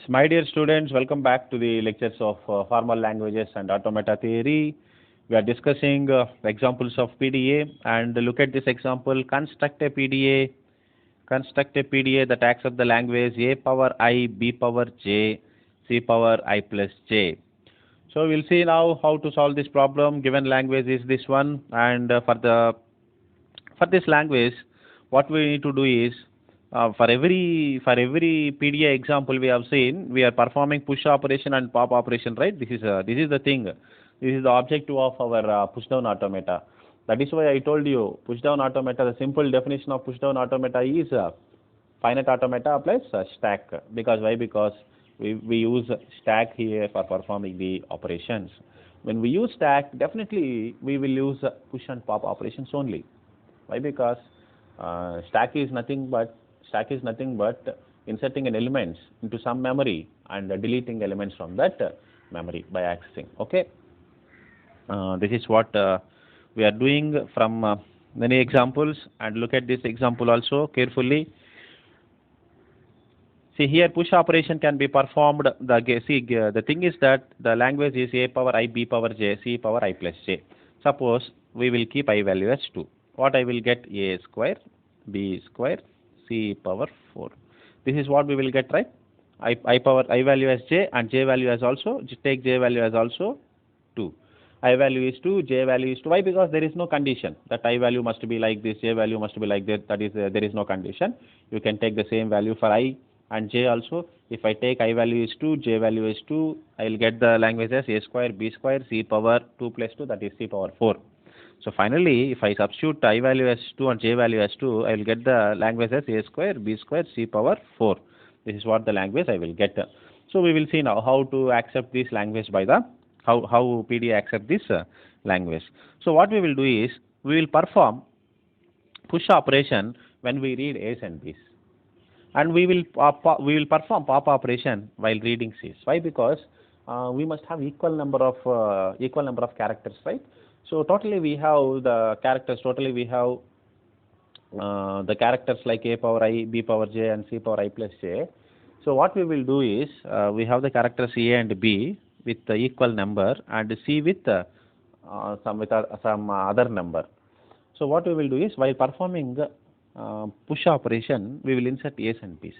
My dear students, welcome back to the lectures of formal languages and automata theory. We are discussing examples of PDA and look at this example. Construct a PDA. Construct a PDA that accepts the language A power I, B power J, C power I plus J. So we'll see now how to solve this problem. Given language is this one, and for this language, what we need to do is for every PDA example we have seen, we are performing push operation and pop operation, right? This is the thing. This is the objective of our push down automata. That is why I told you push down automata. The simple definition of push down automata is finite automata plus stack. Because why? Because we use stack here for performing the operations. When we use stack, definitely we will use push and pop operations only. Why? Because stack is nothing but inserting an elements into some memory and deleting elements from that memory by accessing. Okay. This is what we are doing from many examples, and look at this example also carefully. See here, push operation can be performed. The thing is that the language is A power I, B power J, C power I plus J. Suppose we will keep I value as 2. What I will get? A square, B square, C power 4. This is what we will get, right? I value as J and J value as also, take J value as also 2. I value is 2, J value is 2. Why? Because there is no condition that I value must be like this, J value must be like that. That is, there is no condition. You can take the same value for I and J also. If I take I value is 2, J value is 2, I will get the language as A square, B square, C power 2 plus 2, that is C power 4. So finally, if I substitute I value as 2 and J value as 2, I will get the language as A square, B square, C power 4. This is what the language I will get. So we will see now how to accept this language by the, how PDA accept this language. So what we will do is, we will perform push operation when we read A's and B's. And we will perform pop operation while reading C's. Why? Because we must have equal number of characters, right? So totally we have the characters. Totally we have the characters like A power I, B power J, and C power I plus J. So what we will do is we have the characters A and B with the equal number, and C with some other number. So what we will do is, while performing push operation, we will insert A's and B's.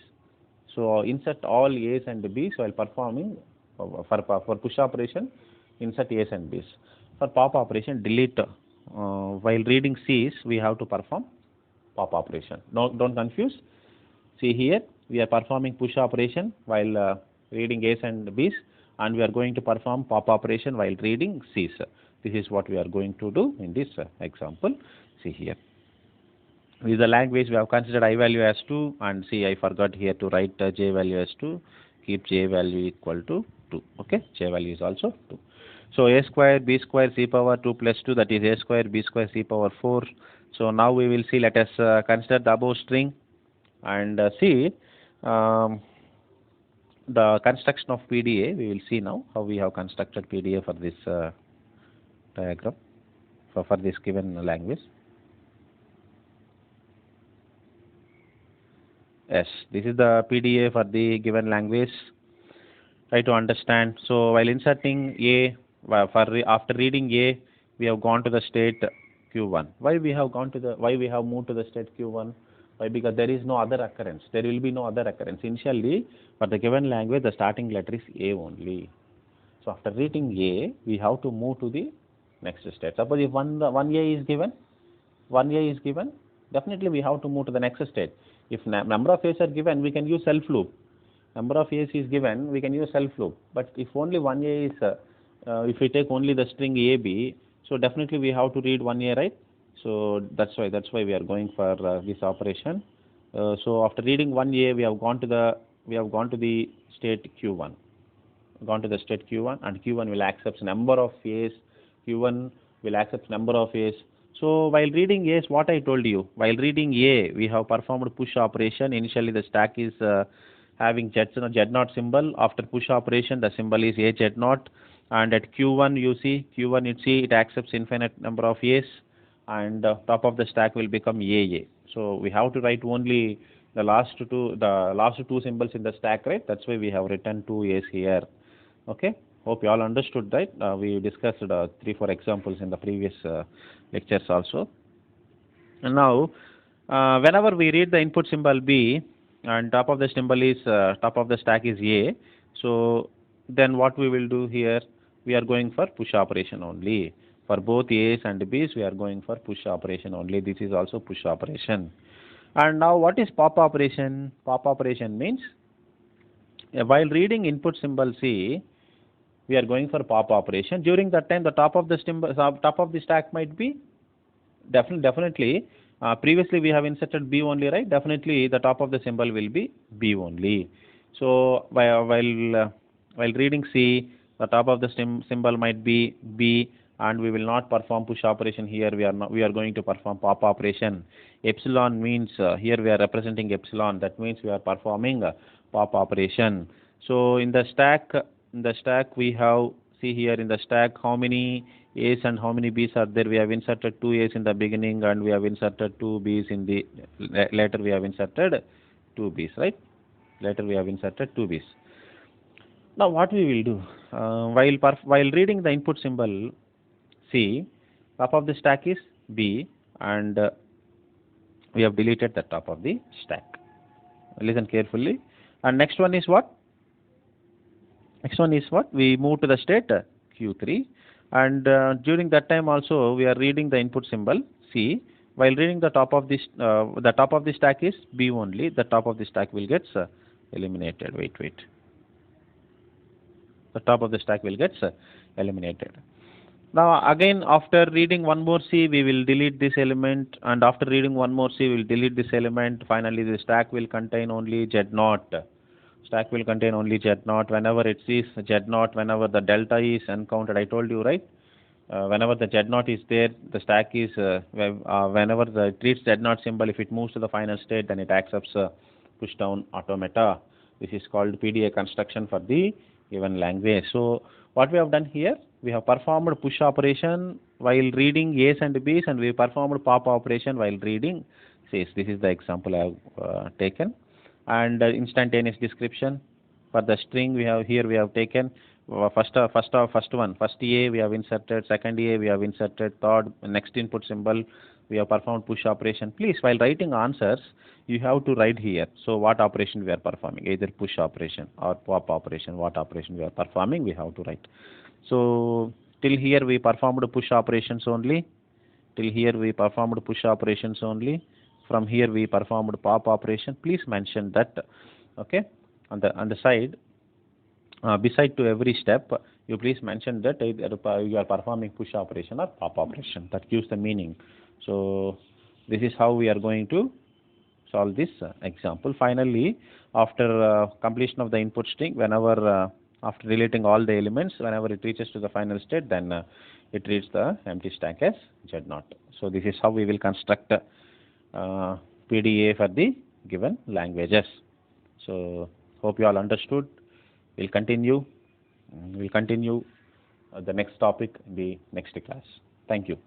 So insert all A's and B's while performing for push operation. Insert A's and B's. For pop operation, delete. While reading C's, we have to perform pop operation. No, don't confuse. See here, we are performing push operation while reading A's and B's, and we are going to perform pop operation while reading C's. This is what we are going to do in this example. See here. With the language, we have considered I value as 2, and see, I forgot here to write J value as 2. Keep J value equal to 2. Okay, J value is also 2. So A square, B square, C power 2 plus 2, that is A square, B square, C power 4. So now we will see, let us consider the above string and see the construction of PDA. We will see now how we have constructed PDA for this diagram, for this given language. Yes, this is the PDA for the given language. Try to understand. So while inserting A, after reading A, we have gone to the state Q1. Why we have moved to the state Q1? Why? Because there is no other occurrence. There will be no other occurrence. Initially, for the given language, the starting letter is A only. So after reading A, we have to move to the next state. Suppose if one A is given, definitely we have to move to the next state. If number of A's are given, we can use self loop. Number of A's is given, we can use self loop. But if only one A is, if we take only the string AB, so definitely we have to read one A, right? So that's why we are going for this operation. So after reading one A, we have gone to the state Q1. Gone to the state Q1, and Q1 will accept number of A's. Q1 will accept number of A's. So while reading A's, what I told you, while reading A, we have performed push operation. Initially, the stack is having Z0 symbol. After push operation, the symbol is A Z0, and at Q1 you see it accepts infinite number of A's, and top of the stack will become AA. So we have to write only the last two symbols in the stack, right? That's why we have written 2 A's here. Okay, hope you all understood, right? We discussed 3-4 examples in the previous lectures also. And now, whenever we read the input symbol B and top of the symbol is top of the stack is A, so then what we will do here? We are going for push operation only. For both A's and B's, we are going for push operation only. This is also push operation. And now, what is pop operation? Pop operation means while reading input symbol C, we are going for pop operation. During that time, the top of the top of the stack might be definitely. Previously, we have inserted B only, right? Definitely, the top of the symbol will be B only. So while reading C, the top of the symbol might be B, and we will not perform push operation here. We are going to perform pop operation. Epsilon means here we are representing epsilon. That means we are performing pop operation. So in the stack we have, see here in the stack how many A's and how many B's are there. We have inserted 2 A's in the beginning and we have inserted 2 B's in the later. We have inserted 2 B's, right? Later we have inserted 2 B's. Now what we will do, while reading the input symbol C, top of the stack is B, and we have deleted the top of the stack. Listen carefully. And next one is what? Next one is what? We move to the state Q3, and during that time also we are reading the input symbol C. While reading the top of this, the top of the stack is B only. The top of the stack will get eliminated. Wait. The top of the stack will get eliminated. Now again, after reading one more C, we will delete this element, and after reading one more C, we will delete this element. Finally, the stack will contain only Z0. Stack will contain only Z0. Whenever it sees Z0, whenever the delta is encountered, I told you, right? Whenever the Z0 is there, the stack is, whenever it reads Z0 symbol, if it moves to the final state, then it accepts push down automata. This is called PDA construction for the given language. So what we have done here, we have performed push operation while reading A's and B's, and we performed pop operation while reading C's. This is the example I have taken. And instantaneous description for the string we have taken first A we have inserted, second A we have inserted, third next input symbol we have performed push operation. Please, while writing answers, you have to write here. So what operation we are performing, either push operation or pop operation, what operation we are performing, we have to write. So till here we performed push operations only. Till here we performed push operations only. From here we performed pop operation. Please mention that. Okay, on the side, beside to every step, you please mention that either you are performing push operation or pop operation. That gives the meaning. So this is how we are going to solve this example. Finally, after completion of the input string, whenever after deleting all the elements, whenever it reaches to the final state, then it reads the empty stack as Z0. So this is how we will construct PDA for the given languages. So hope you all understood. We'll continue the next topic in the next class. Thank you.